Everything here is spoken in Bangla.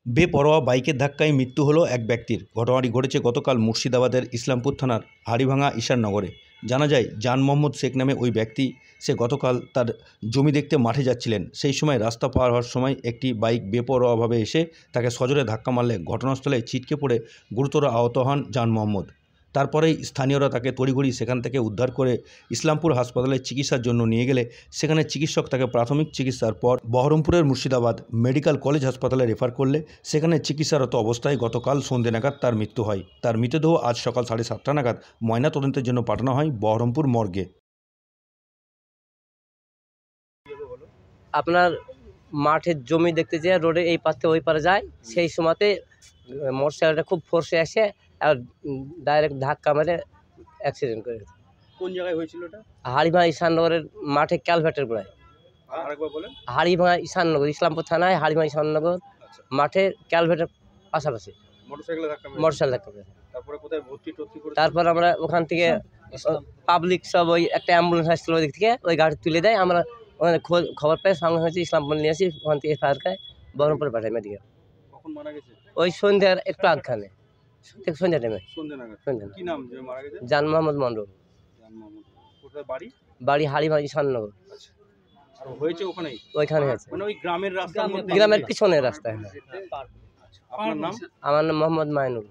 বেপরোয়া বাইকের ধাক্কায় মৃত্যু হলো এক ব্যক্তির। ঘটনাটি ঘটেছে গতকাল মুর্শিদাবাদের ইসলামপুর থানার হাড়িভাঙা ঈশাননগরে। জানা যায়, জান মোহাম্মদ শেখ নামে ওই ব্যক্তি, সে গতকাল তার জমি দেখতে মাঠে যাচ্ছিলেন। সেই সময় রাস্তা পার হওয়ার সময় একটি বাইক বেপরোয়াভাবে এসে তাকে সজোরে ধাক্কা মারলে ঘটনাস্থলে ছিটকে পড়ে গুরুতর আহত হন জান মোহাম্মদ। তারপরেই স্থানীয়রা তাকে তড়িঘড়ি সেখান থেকে উদ্ধার করে ইসলামপুর হাসপাতালে চিকিৎসার জন্য নিয়ে গেলে সেখানে চিকিৎসক তাকে প্রাথমিক চিকিৎসার পর বহরমপুরের মুর্শিদাবাদ মেডিকেল কলেজ হাসপাতালে রেফার করলে সেখানে চিকিৎসারত অবস্থায় গতকাল সন্ধ্যে নাগাদ তার মৃত্যু হয়। তার মৃতদেহ আজ সকাল 7:30 নাগাদ ময়নাতদন্তের জন্য পাঠানো হয় বহরমপুর মর্গে। আপনার মাঠের জমি দেখতে যেয়ে রোডে এই পার থেকে ওই পারে যায়, সেই সময়তে মোটরসাইকেলটা খুব ফোর্সে আসে আর ডাইরেক্ট ধাক্কা মেরে অ্যাক্সিডেন্ট করে। কোন জায়গায় হয়েছিল এটা? হাড়িভাঙা ঈশাননগরের মাঠে ক্যালভেটের গোড়ায়। আরেকবার বলেন। হাড়িভাঙা ঈশাননগর, ইসলামপুর থানায় হাড়িভাঙা ঈশাননগর মাঠে ক্যালভেটের পাশাপাশি মোটরসাইকেলে ধাক্কা মেরেছে। মোটরসাইকেল ধাক্কা মেরেছে। তারপরে কোথায় ভর্তি করে? তারপর আমরা ওখান থেকে পাবলিক সব ওই একটা অ্যাম্বুলেন্স আসছিল ওই দিক থেকে, ওই গাড়ি তুলে দেয়। আমরা ওখানে খবর পাই, সঙ্গে হয়েছে ইসলামপুর নিয়ে আসি, ওখান থেকে ফায়ার খায় বহরমপুরে পাঠাই মেডিকেল। কখন মারা গেছে? ওই সন্ধ্যার একটু আগখানে, সন্ধ্যা টাইমে। সন্ধ্যে নাগাদ। সন্ধ্যা কি নাম যে মারা গেছে? জান মোহাম্মদ মন্ডল। জান মোহাম্মদ। কোথায় বাড়ি? বাড়ি হাড়িভাঙা ঈশাননগর। আচ্ছা। আর হয়েছে ওখানেই? ওইখানে হয়েছে, মানে ওই গ্রামের রাস্তার মধ্যে? গ্রামের পিছনের রাস্তায়। আপনার নাম? আমার নাম মোহাম্মদ মাইনুল।